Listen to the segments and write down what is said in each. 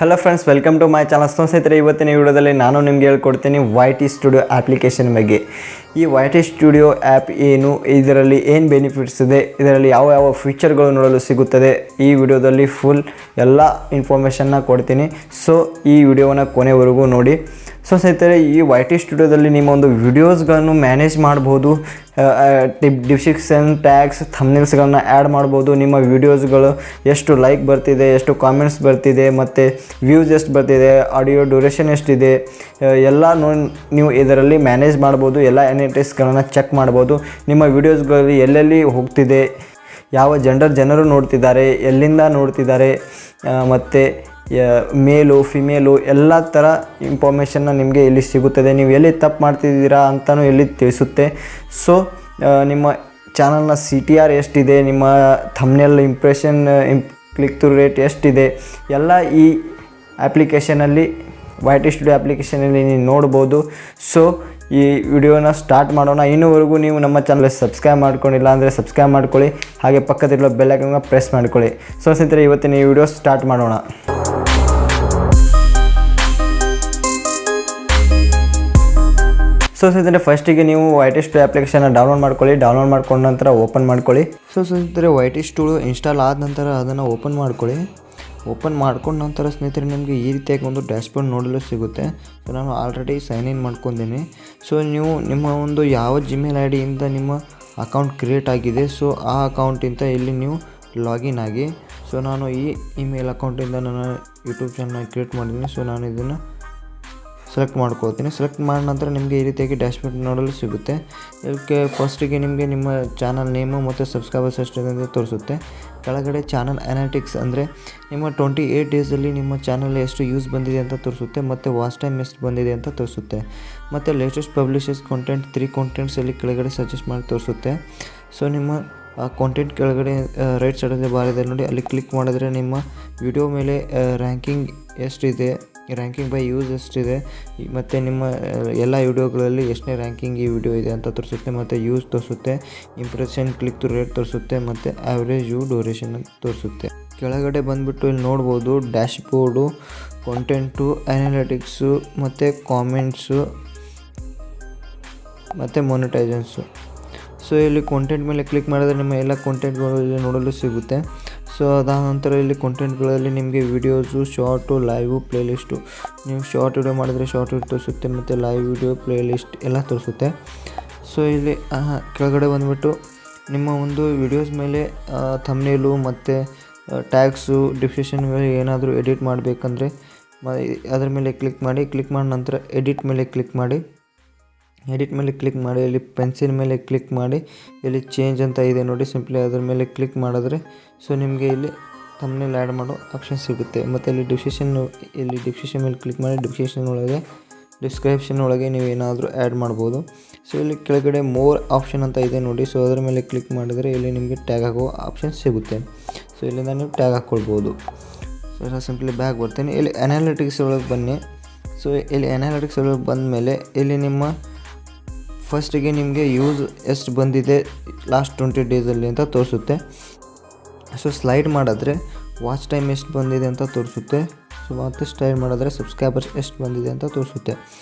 Hello friends, welcome to my channel. ಸ್ನೇಹಿತರೆ, ಇವತ್ತಿನ ವಿಡಿಯೋದಲ್ಲಿ ನಾನು ನಿಮಗೆ ಹೇಳ್ಕೊಡ್ತೀನಿ YT ಸ್ಟುಡಿಯೋ ಅಪ್ಲಿಕೇಶನ್ ಬಗ್ಗೆ. ಈ YT ಸ್ಟುಡಿಯೋ ಆ್ಯಪ್ ಏನು, ಇದರಲ್ಲಿ ಏನು ಬೆನಿಫಿಟ್ಸ್ ಇದೆ, ಇದರಲ್ಲಿ ಯಾವ ಯಾವ ಫೀಚರ್ಗಳು ನೋಡಲು ಸಿಗುತ್ತದೆ, ಈ ವಿಡಿಯೋದಲ್ಲಿ ಫುಲ್ ಎಲ್ಲ ಇನ್ಫಾರ್ಮೇಷನ್ನ ಕೊಡ್ತೀನಿ. ಸೊ ಈ ವಿಡಿಯೋವನ್ನು ಕೊನೆವರೆಗೂ ನೋಡಿ. ಸೊ ಸ್ನೇಹಿತರೆ, ಈ YT ಸ್ಟುಡಿಯೋದಲ್ಲಿ ನಿಮ್ಮ ಒಂದು ವಿಡಿಯೋಸ್ಗಳನ್ನು ಮ್ಯಾನೇಜ್ ಮಾಡ್ಬೋದು. ಡಿಸ್ಕ್ರಿಪ್ಷನ್, ಟ್ಯಾಗ್ಸ್, ಥಂಬ್ನೇಲ್ಸ್ಗಳನ್ನ ಆ್ಯಡ್ ಮಾಡ್ಬೋದು. ನಿಮ್ಮ ವಿಡಿಯೋಸ್ಗಳು ಎಷ್ಟು ಲೈಕ್ ಬರ್ತಿದೆ, ಎಷ್ಟು ಕಾಮೆಂಟ್ಸ್ ಬರ್ತಿದೆ, ಮತ್ತು ವ್ಯೂಸ್ ಎಷ್ಟು ಬರ್ತಿದೆ, ಆಡಿಯೋ ಡ್ಯೂರೇಷನ್ ಎಷ್ಟಿದೆ, ಎಲ್ಲ ನೀವು ಇದರಲ್ಲಿ ಮ್ಯಾನೇಜ್ ಮಾಡ್ಬೋದು. ಎಲ್ಲ ಅನಾಲಿಟಿಕ್ಸ್ಗಳನ್ನು ಚೆಕ್ ಮಾಡ್ಬೋದು. ನಿಮ್ಮ ವಿಡಿಯೋಸ್ಗಳು ಎಲ್ಲೆಲ್ಲಿ ಹೋಗ್ತಿದೆ, ಯಾವ ಜನರು ನೋಡ್ತಿದ್ದಾರೆ, ಎಲ್ಲಿಂದ ನೋಡ್ತಿದ್ದಾರೆ, ಮತ್ತು ಮೇಲು ಫಿಮೇಲು ಎಲ್ಲ ಥರ ಇನ್ಫಾರ್ಮೇಷನ್ನ ನಿಮಗೆ ಇಲ್ಲಿ ಸಿಗುತ್ತದೆ. ನೀವು ಎಲ್ಲಿ ತಪ್ಪು ಮಾಡ್ತಿದ್ದೀರಾ ಅಂತಲೂ ಇಲ್ಲಿ ತಿಳಿಸುತ್ತೆ. ಸೊ ನಿಮ್ಮ ಚಾನಲ್ನ CTR ಎಷ್ಟಿದೆ, ನಿಮ್ಮ thumbnail impression, click through rate ಎಷ್ಟಿದೆ, ಎಲ್ಲ ಈ ಅಪ್ಲಿಕೇಶನಲ್ಲಿ YT ಸ್ಟುಡಿಯೋ ಅಪ್ಲಿಕೇಶನಲ್ಲಿ ನೀವು ನೋಡ್ಬೋದು. ಸೊ ಈ ವಿಡಿಯೋನ ಸ್ಟಾರ್ಟ್ ಮಾಡೋಣ. ಇನ್ನೂವರೆಗೂ ನೀವು ನಮ್ಮ ಚಾನಲ್ ಸಬ್ಸ್ಕ್ರೈಬ್ ಮಾಡ್ಕೊಂಡಿಲ್ಲ ಅಂದರೆ ಸಬ್ಸ್ಕ್ರೈಬ್ ಮಾಡ್ಕೊಳ್ಳಿ, ಹಾಗೆ ಪಕ್ಕದಲ್ಲಿರೋ ಬೆಲ್ ಐಕಾನ್ನ ಪ್ರೆಸ್ ಮಾಡ್ಕೊಳ್ಳಿ. ಸೊ ಸ್ನೇಹಿತರೆ, ಇವತ್ತಿನ ಈ ವಿಡಿಯೋ ಸ್ಟಾರ್ಟ್ ಮಾಡೋಣ. ಸೊ ಸ್ನೇಹಿತರೆ, ಫಸ್ಟಿಗೆ ನೀವು YT ಸ್ಟುಡಿಯೋ ಅಪ್ಲಿಕೇಶನ್ನ ಡೌನ್ಲೋಡ್ ಮಾಡ್ಕೊಳ್ಳಿ. ಡೌನ್ಲೋಡ್ ಮಾಡ್ಕೊಂಡ ನಂತರ ಓಪನ್ ಮಾಡ್ಕೊಳ್ಳಿ. ಸೊ ಸ್ನೇಹಿತರೆ, YT ಸ್ಟುಡಿಯೋ ಇನ್ಸ್ಟಾಲ್ ಆದ ನಂತರ ಅದನ್ನು ಓಪನ್ ಮಾಡ್ಕೊಳ್ಳಿ. ಓಪನ್ ಮಾಡ್ಕೊಂಡ ನಂತರ ಸ್ನೇಹಿತರೆ, ನಿಮಗೆ ಈ ರೀತಿಯಾಗಿ ಒಂದು ಡ್ಯಾಶ್ಬೋರ್ಡ್ ನೋಡಲು ಸಿಗುತ್ತೆ. ಸೊ ನಾನು ಆಲ್ರೆಡಿ ಸೈನ್ ಇನ್ ಮಾಡ್ಕೊಂಡಿದ್ದೀನಿ. ಸೊ ನೀವು ನಿಮ್ಮ ಒಂದು ಯಾವ ಜಿಮೇಲ್ ID ಇಂದ ನಿಮ್ಮ ಅಕೌಂಟ್ ಕ್ರಿಯೇಟ್ ಆಗಿದೆ, ಸೊ ಆ ಅಕೌಂಟಿಂದ ಇಲ್ಲಿ ನೀವು ಲಾಗಿನ್ ಆಗಿ. ಸೊ ನಾನು ಈ ಇಮೇಲ್ ಅಕೌಂಟಿಂದ ನನ್ನ ಯೂಟ್ಯೂಬ್ ಚಾನಲ್ ಕ್ರಿಯೇಟ್ ಮಾಡಿದ್ದೀನಿ. ಸೊ ನಾನು ಇದನ್ನು ಸೆಲೆಕ್ಟ್ ಮಾಡ್ಕೊಳ್ತೀನಿ. ಸೆಲೆಕ್ಟ್ ಮಾಡಿದ ನಂತರ ನಿಮಗೆ ಈ ರೀತಿಯಾಗಿ ಡ್ಯಾಶ್ಬೋರ್ಡ್ ನೋಡಲು ಸಿಗುತ್ತೆ. ಇದಕ್ಕೆ ಫಸ್ಟಿಗೆ ನಿಮಗೆ ನಿಮ್ಮ ಚಾನಲ್ ನೇಮು ಮತ್ತು ಸಬ್ಸ್ಕ್ರೈಬರ್ಸ್ ಎಷ್ಟಿದೆ ಅಂತ ತೋರಿಸುತ್ತೆ. ಕೆಳಗಡೆ ಚಾನಲ್ ಅನಾಲಿಟಿಕ್ಸ್ ಅಂದರೆ ನಿಮ್ಮ 28 ಡೇಸಲ್ಲಿ ನಿಮ್ಮ ಚಾನಲ್ ಎಷ್ಟು ಯೂಸ್ ಬಂದಿದೆ ಅಂತ ತೋರಿಸುತ್ತೆ, ಮತ್ತು ವಾಚ್ ಟೈಮ್ ಎಷ್ಟು ಬಂದಿದೆ ಅಂತ ತೋರಿಸುತ್ತೆ. ಮತ್ತು ಲೇಟೆಸ್ಟ್ ಪಬ್ಲಿಷರ್ಸ್ ಕಂಟೆಂಟ್ 3 ಕಂಟೆಂಟ್ಸಲ್ಲಿ ಕೆಳಗಡೆ ಸಜೆಸ್ಟ್ ಮಾಡಿ ತೋರಿಸುತ್ತೆ. ಸೊ ನಿಮ್ಮ ಕಾಂಟೆಂಟ್ ಕೆಳಗಡೆ ರೈಟ್ ಸೈಡಲ್ಲಿ ಬಾರ್ ಇದೆ ನೋಡಿ, ಅಲ್ಲಿ ಕ್ಲಿಕ್ ಮಾಡಿದ್ರೆ ನಿಮ್ಮ ವಿಡಿಯೋ ಮೇಲೆ ರ್ಯಾಂಕಿಂಗ್ ಎಷ್ಟಿದೆ, ರ್ಯಾಂಕಿಂಗ್ ಬೈ ಯೂಸ್ ಎಷ್ಟಿದೆ, ಮತ್ತು ನಿಮ್ಮ ಎಲ್ಲ ವಿಡಿಯೋಗಳಲ್ಲಿ ಎಷ್ಟನೇ ರ್ಯಾಂಕಿಂಗ್ ಈ ವಿಡಿಯೋ ಇದೆ ಅಂತ ತೋರಿಸುತ್ತೆ. ಮತ್ತು ಯೂಸ್ ತೋರಿಸುತ್ತೆ, ಇಂಪ್ರೆಷನ್, ಕ್ಲಿಕ್ ಥ್ರೂ ರೇಟ್ ತೋರಿಸುತ್ತೆ, ಮತ್ತು ಆ್ಯಾವ್ರೇಜ್ ವ್ಯೂ ಡ್ಯೂರೇಷನ್ ಅಂತ ತೋರಿಸುತ್ತೆ. ಕೆಳಗಡೆ ಬಂದುಬಿಟ್ಟು ಇಲ್ಲಿ ನೋಡ್ಬೋದು ಡ್ಯಾಶ್ಬೋರ್ಡು, ಕಾಂಟೆಂಟು, ಅನಾಲಿಟಿಕ್ಸು, ಮತ್ತು ಕಾಮೆಂಟ್ಸು, ಮತ್ತು ಮೊನಿಟೈಸನ್ಸು. ಸೊ ಇಲ್ಲಿ ಕಾಂಟೆಂಟ್ ಮೇಲೆ ಕ್ಲಿಕ್ ಮಾಡಿದ್ರೆ ನಿಮ್ಮ ಎಲ್ಲ ಕಾಂಟೆಂಟ್ಗಳು ಇಲ್ಲಿ ನೋಡಲು ಸಿಗುತ್ತೆ. ಸೊ ಅದಾದ ನಂತರ ಇಲ್ಲಿ ಕಾಂಟೆಂಟ್ಗಳಲ್ಲಿ ನಿಮಗೆ ವೀಡಿಯೋಸು, ಶಾರ್ಟು, ಲೈವು, ಪ್ಲೇಲಿಸ್ಟು. ನೀವು ಶಾರ್ಟ್ ವಿಡಿಯೋ ಮಾಡಿದರೆ ಶಾರ್ಟ್ ವಿಡಿಯೋ ತೋರಿಸುತ್ತೆ, ಮತ್ತು ಲೈವ್ ವಿಡಿಯೋ, ಪ್ಲೇಲಿಸ್ಟ್ ಎಲ್ಲ ತೋರಿಸುತ್ತೆ. ಸೊ ಇಲ್ಲಿ ಕೆಳಗಡೆ ಬಂದುಬಿಟ್ಟು ನಿಮ್ಮ ಒಂದು ವಿಡಿಯೋಸ್ ಮೇಲೆ ಥಂಬ್ನೇಲು ಮತ್ತು ಟ್ಯಾಗ್ಸು, ಡಿಸ್ಕ್ರಿಪ್ಷನ್ ಮೇಲೆ ಏನಾದರೂ ಎಡಿಟ್ ಮಾಡಬೇಕಂದ್ರೆ ಅದರ ಮೇಲೆ ಕ್ಲಿಕ್ ಮಾಡಿ. ಕ್ಲಿಕ್ ಮಾಡಿದ ನಂತರ ಎಡಿಟ್ ಮೇಲೆ ಕ್ಲಿಕ್ ಮಾಡಿ. ಇಲ್ಲಿ ಪೆನ್ಸಿಲ್ ಮೇಲೆ ಕ್ಲಿಕ್ ಮಾಡಿ, ಇಲ್ಲಿ ಚೇಂಜ್ ಅಂತ ಇದೆ ನೋಡಿ, ಸಿಂಪ್ಲಿ ಅದರ ಮೇಲೆ ಕ್ಲಿಕ್ ಮಾಡಿದ್ರೆ ಸೊ ನಿಮಗೆ ಇಲ್ಲಿ ಥಂಬ್ನೇಲ್ ಆ್ಯಡ್ ಮಾಡೋ ಆಪ್ಷನ್ ಸಿಗುತ್ತೆ. ಮತ್ತು ಇಲ್ಲಿ ಡಿಸ್ಕ್ರಿಪ್ಷನ್ ಮೇಲೆ ಕ್ಲಿಕ್ ಮಾಡಿ, ಡಿಸ್ಕ್ರಿಪ್ಷನ್ ಒಳಗೆ ನೀವು ಏನಾದರೂ ಆ್ಯಡ್ ಮಾಡ್ಬೋದು. ಸೊ ಇಲ್ಲಿ ಕೆಳಗಡೆ ಮೋರ್ ಆಪ್ಷನ್ ಅಂತ ಇದೆ ನೋಡಿ, ಸೊ ಅದರ ಮೇಲೆ ಕ್ಲಿಕ್ ಮಾಡಿದರೆ ಇಲ್ಲಿ ನಿಮಗೆ ಟ್ಯಾಗ್ ಹಾಕೋ ಆಪ್ಷನ್ ಸಿಗುತ್ತೆ. ಸೊ ಇಲ್ಲಿಂದ ನೀವು ಟ್ಯಾಗ್ ಹಾಕ್ಕೊಳ್ಬೋದು. ಸೊ ಸಿಂಪ್ಲಿ ಬ್ಯಾಕ್ ಬರ್ತೀನಿ. ಇಲ್ಲಿ ಅನಾಲಿಟಿಕ್ಸ್ ಒಳಗೆ ಬನ್ನಿ. ಸೊ ಇಲ್ಲಿ ಅನಾಲಿಟಿಕ್ಸ್ ಒಳಗೆ ಬಂದ ಮೇಲೆ ಇಲ್ಲಿ ನಿಮ್ಮ ಫಸ್ಟಿಗೆ ನಿಮಗೆ ಯೂಸ್ ಎಷ್ಟು ಬಂದಿದೆ ಲಾಸ್ಟ್ 20 ಡೇಸಲ್ಲಿ ಅಂತ ತೋರಿಸುತ್ತೆ. ಸೊ ಸ್ಲೈಡ್ ಮಾಡಿದ್ರೆ ವಾಚ್ ಟೈಮ್ ಎಷ್ಟು ಬಂದಿದೆ ಅಂತ ತೋರಿಸುತ್ತೆ. ಸೊ ಮತ್ತೆ ಸ್ಲೈಡ್ ಮಾಡಿದ್ರೆ ಸಬ್ಸ್ಕ್ರೈಬರ್ಸ್ ಎಷ್ಟು ಬಂದಿದೆ ಅಂತ ತೋರಿಸುತ್ತೆ.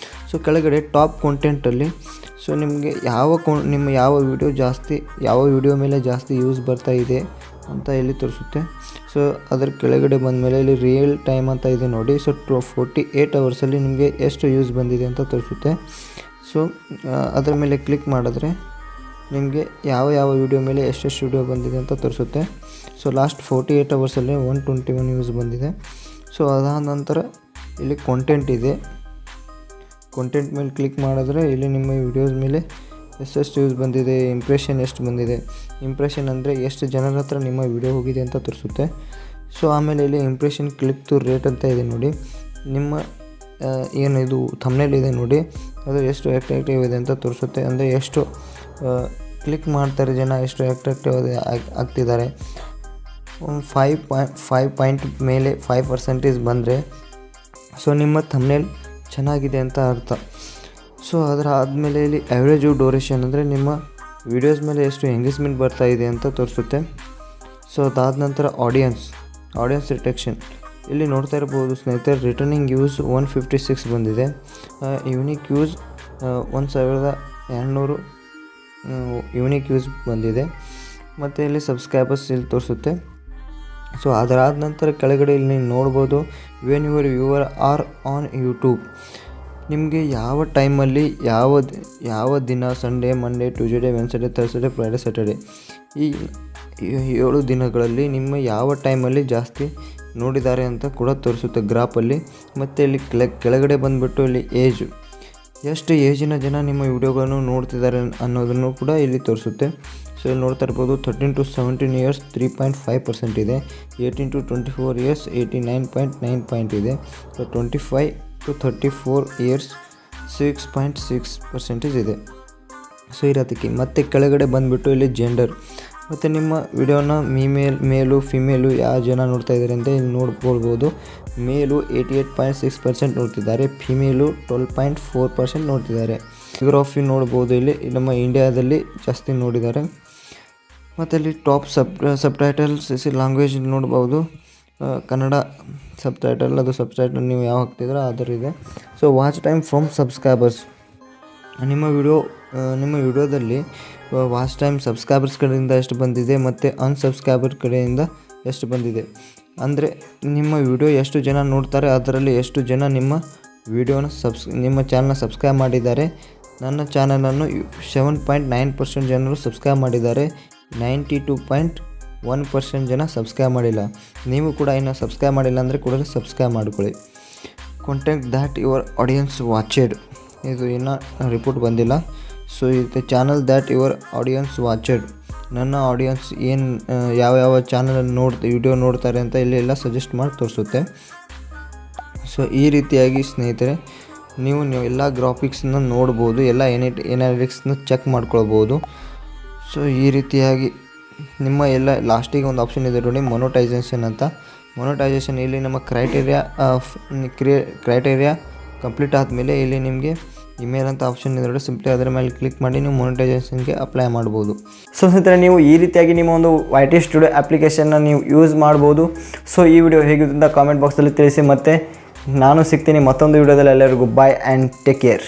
ಸೊ ಕೆಳಗಡೆ ಟಾಪ್ ಕಾಂಟೆಂಟಲ್ಲಿ ಸೊ ನಿಮಗೆ ನಿಮ್ಮ ಯಾವ ವಿಡಿಯೋ ಮೇಲೆ ಜಾಸ್ತಿ ಯೂಸ್ ಬರ್ತಾ ಇದೆ ಅಂತ ಇಲ್ಲಿ ತೋರಿಸುತ್ತೆ. ಸೊ ಅದರ ಕೆಳಗಡೆ ಬಂದ ಮೇಲೆ ಇಲ್ಲಿ ರಿಯಲ್ ಟೈಮ್ ಅಂತ ಇದೆ ನೋಡಿ. ಸೊ 48 ಅವರ್ಸಲ್ಲಿ ನಿಮಗೆ ಎಷ್ಟು ಯೂಸ್ ಬಂದಿದೆ ಅಂತ ತೋರಿಸುತ್ತೆ. ಸೊ ಅದರ ಮೇಲೆ ಕ್ಲಿಕ್ ಮಾಡಿದ್ರೆ ನಿಮಗೆ ಯಾವ ವಿಡಿಯೋ ಮೇಲೆ ಎಷ್ಟೆಷ್ಟು ವಿಡಿಯೋ ಬಂದಿದೆ ಅಂತ ತೋರಿಸುತ್ತೆ. ಸೊ ಲಾಸ್ಟ್ 48 ಅವರ್ಸಲ್ಲಿ 121 ಯೂಸ್ ಬಂದಿದೆ. ಸೊ ಅದಾದ ನಂತರ ಇಲ್ಲಿ ಕಾಂಟೆಂಟ್ ಇದೆ. ಕಾಂಟೆಂಟ್ ಮೇಲೆ ಕ್ಲಿಕ್ ಮಾಡಿದ್ರೆ ಇಲ್ಲಿ ನಿಮ್ಮ ವಿಡಿಯೋಸ್ ಮೇಲೆ ಎಷ್ಟೆಷ್ಟು ಯೂಸ್ ಬಂದಿದೆ, ಇಂಪ್ರೆಷನ್ ಎಷ್ಟು ಬಂದಿದೆ. ಇಂಪ್ರೆಷನ್ ಅಂದರೆ ಎಷ್ಟು ಜನರ ಹತ್ರ ನಿಮ್ಮ ವಿಡಿಯೋ ಹೋಗಿದೆ ಅಂತ ತೋರಿಸುತ್ತೆ. ಸೊ ಆಮೇಲೆ ಇಲ್ಲಿ ಇಂಪ್ರೆಷನ್, ಕ್ಲಿಕ್ ಥ್ರೂ ರೇಟ್ ಅಂತ ಇದೆ ನೋಡಿ, ನಿಮ್ಮ ಏನು ಇದು ಥಂಬ್ನೇಲ್ ಇದೆ ನೋಡಿ, ಅದು ಎಷ್ಟು ಅಟ್ರಾಕ್ಟಿವ್ ಇದೆ ಅಂತ ತೋರಿಸುತ್ತೆ. ಅಂದರೆ ಎಷ್ಟು ಕ್ಲಿಕ್ ಮಾಡ್ತಾರೆ ಜನ, ಎಷ್ಟು ಅಟ್ರಾಕ್ಟಿವ್ ಆಗ್ತಿದ್ದಾರೆ. 5 ಪಾಯಿಂಟ್ ಮೇಲೆ 5% ಬಂದರೆ ಸೊ ನಿಮ್ಮ ಥಂಬ್ನೇಲ್ ಚೆನ್ನಾಗಿದೆ ಅಂತ ಅರ್ಥ. ಸೊ ಅದರ ಆದಮೇಲೆ ಇಲ್ಲಿ ಆ್ಯಾವ್ರೇಜ್ ಡ್ಯೂರೇಷನ್ ಅಂದರೆ ನಿಮ್ಮ ವೀಡಿಯೋಸ್ ಮೇಲೆ ಎಷ್ಟು ಎಂಗೇಜ್ಮೆಂಟ್ ಬರ್ತಾ ಇದೆ ಅಂತ ತೋರಿಸುತ್ತೆ. ಸೊ ಅದಾದ ನಂತರ ಆಡಿಯನ್ಸ್ ಡಿಟೆಕ್ಷನ್ ಇಲ್ಲಿ ನೋಡ್ತಾ ಇರ್ಬೋದು ಸ್ನೇಹಿತರೆ, ರಿಟರ್ನಿಂಗ್ ಯೂಸ್ 156 ಬಂದಿದೆ. ಯೂನಿಕ್ ಯೂಸ್ 1200 ಯೂನಿಕ್ ಯೂಸ್ ಬಂದಿದೆ. ಮತ್ತು ಇಲ್ಲಿ ಸಬ್ಸ್ಕ್ರೈಬರ್ಸ್ ಇಲ್ಲಿ ತೋರಿಸುತ್ತೆ. ಸೊ ಅದರಾದ ನಂತರ ಕೆಳಗಡೆ ಇಲ್ಲಿ ನೀವು ನೋಡ್ಬೋದು when your viewer are on YouTube. ನಿಮಗೆ ಯಾವ ಟೈಮಲ್ಲಿ ಯಾವ ದಿನ, Sunday, Monday, Tuesday, Wednesday, Thursday, Friday, Saturday, ಈ 7 ದಿನಗಳಲ್ಲಿ ನಿಮ್ಮ ಯಾವ ಟೈಮಲ್ಲಿ ಜಾಸ್ತಿ ನೋಡಿದ್ದಾರೆ ಅಂತ ಕೂಡ ತೋರಿಸುತ್ತೆ ಗ್ರಾಫಲ್ಲಿ. ಮತ್ತು ಇಲ್ಲಿ ಕೆಳಗಡೆ ಬಂದುಬಿಟ್ಟು ಇಲ್ಲಿ ಎಷ್ಟು ಏಜಿನ ಜನ ನಿಮ್ಮ ವಿಡಿಯೋಗಳನ್ನು ನೋಡ್ತಿದ್ದಾರೆ ಅನ್ನೋದನ್ನು ಕೂಡ ಇಲ್ಲಿ ತೋರಿಸುತ್ತೆ. ಸೊ ಇಲ್ಲಿ ನೋಡ್ತಾ ಇರ್ಬೋದು 13 to 17 years 3.5% ಇದೆ. 18 to 24 years 89.9 ಇದೆ. ಸೊ 25 to 34 years 6.6% ಇದೆ. ಸೊ ಇರೋದಕ್ಕೆ ಮತ್ತು ಕೆಳಗಡೆ ಬಂದುಬಿಟ್ಟು ಇಲ್ಲಿ ಜೆಂಡರ್ ಮತ್ತು ನಿಮ್ಮ ವಿಡಿಯೋನ ಮೇಲು ಫಿಮೇಲು ಯಾವ ಜನ ನೋಡ್ತಾ ಇದ್ದಾರೆ ಅಂತ ಇಲ್ಲಿ ನೋಡ್ಕೊಳ್ಬೋದು. ಮೇಲು 88.6% ನೋಡ್ತಿದ್ದಾರೆ, ಫಿಮೇಲು 12.4% ನೋಡ್ತಿದ್ದಾರೆ. ಜಿಯೋಗ್ರಫಿ ನೋಡ್ಬೋದು, ಇಲ್ಲಿ ನಮ್ಮ ಇಂಡಿಯಾದಲ್ಲಿ ಜಾಸ್ತಿ ನೋಡಿದ್ದಾರೆ. ಮತ್ತು ಇಲ್ಲಿ ಟಾಪ್ ಸಬ್ ಟೈಟಲ್ಸ್ ಲ್ಯಾಂಗ್ವೇಜ್ ನೋಡ್ಬೋದು, ಕನ್ನಡ ಸಬ್ ಟೈಟಲ್, ಅದು ಸಬ್ ಟೈಟಲ್ ನೀವು ಯಾವ ಹಾಕ್ತಿದ್ರೆ ಅದರಿದೆ. So watch time from subscribers, ನಿಮ್ಮ ವಿಡಿಯೋದಲ್ಲಿ ವಾಚ್ ಟೈಮ್ ಸಬ್ಸ್ಕ್ರೈಬರ್ಸ್ ಕಡೆಯಿಂದ ಎಷ್ಟು ಬಂದಿದೆ ಮತ್ತು ಅನ್ಸಬ್ಸ್ಕ್ರೈಬರ್ ಕಡೆಯಿಂದ ಎಷ್ಟು ಬಂದಿದೆ, ಅಂದರೆ ನಿಮ್ಮ ವಿಡಿಯೋ ಎಷ್ಟು ಜನ ನೋಡ್ತಾರೆ ಅದರಲ್ಲಿ ಎಷ್ಟು ಜನ ನಿಮ್ಮ ವಿಡಿಯೋನ ನಿಮ್ಮ ಚಾನಲ್ನ ಸಬ್ಸ್ಕ್ರೈಬ್ ಮಾಡಿದ್ದಾರೆ. ನನ್ನ ಚಾನಲನ್ನು 7.9% ಜನರು ಸಬ್ಸ್ಕ್ರೈಬ್ ಮಾಡಿದ್ದಾರೆ, 92.1% ಜನ ಸಬ್ಸ್ಕ್ರೈಬ್ ಮಾಡಿಲ್ಲ. ನೀವು ಕೂಡ ಇನ್ನು ಸಬ್ಸ್ಕ್ರೈಬ್ ಮಾಡಿಲ್ಲ ಅಂದರೆ ಕೂಡ ಸಬ್ಸ್ಕ್ರೈಬ್ ಮಾಡಿಕೊಳ್ಳಿ. ಕಾಂಟೆಂಟ್ ದ್ಯಾಟ್ ಯುವರ್ ಆಡಿಯನ್ಸ್ ವಾಚೆಡ್, ಇದು ಇನ್ನೂ ರಿಪೋರ್ಟ್ ಬಂದಿಲ್ಲ. ಸೊ ಇದು ಚಾನಲ್ ದ್ಯಾಟ್ ಯುವರ್ ಆಡಿಯನ್ಸ್ ವಾಚೆಡ್, ನನ್ನ ಆಡಿಯನ್ಸ್ ಯಾವ ಚಾನಲಲ್ಲಿ ವಿಡಿಯೋ ನೋಡ್ತಾರೆ ಅಂತ ಇಲ್ಲೆಲ್ಲ ಸಜೆಸ್ಟ್ ಮಾಡಿ ತೋರಿಸುತ್ತೆ. ಸೊ ಈ ರೀತಿಯಾಗಿ ಸ್ನೇಹಿತರೆ ನೀವು ಎಲ್ಲ ಗ್ರಾಫಿಕ್ಸನ್ನ ನೋಡ್ಬೋದು, ಎಲ್ಲ ಎನಾಲಿಟಿಕ್ಸ್ನ ಚೆಕ್ ಮಾಡ್ಕೊಳ್ಬೋದು. ಸೊ ಈ ರೀತಿಯಾಗಿ ನಿಮ್ಮ ಎಲ್ಲ ಲಾಸ್ಟಿಗೆ ಒಂದು ಆಪ್ಷನ್ ಇದೆ ನೋಡಿ, ಮೊನೋಟೈಸೇಷನ್ ಅಂತ. ಮೊನೋಟೈಸೇಷನ್ ಇಲ್ಲಿ ನಮ್ಮ ಕ್ರೈಟೇರಿಯಾ ಕಂಪ್ಲೀಟ್ ಆದಮೇಲೆ ಇಲ್ಲಿ ನಿಮಗೆ ಇಮೇಲ್ ಅಂತ ಆಪ್ಷನ್ ಇದೆ ನೋಡಿ, ಸಿಂಪ್ಲಿ ಅದರ ಮೇಲೆ ಕ್ಲಿಕ್ ಮಾಡಿ ನೀವು ಮೊನಿಟೈಸೇಷನ್ಗೆ ಅಪ್ಲೈ ಮಾಡ್ಬೋದು. ಸೊ ಸ್ನೇಹಿತರೆ, ನೀವು ಈ ರೀತಿಯಾಗಿ ನಿಮ್ಮ ಒಂದು YT ಸ್ಟುಡಿಯೋ ಅಪ್ಲಿಕೇಶನ್ನ ನೀವು ಯೂಸ್ ಮಾಡ್ಬೋದು. ಸೊ ಈ ವಿಡಿಯೋ ಹೇಗಿದೆ ಅಂತ ಕಾಮೆಂಟ್ ಬಾಕ್ಸಲ್ಲಿ ತಿಳಿಸಿ. ಮತ್ತು ನಾನು ಸಿಗ್ತೀನಿ ಮತ್ತೊಂದು ವಿಡಿಯೋದಲ್ಲಿ. ಎಲ್ಲರಿಗೂ ಬಾಯ್ ಆ್ಯಂಡ್ ಟೇಕ್ ಕೇರ್.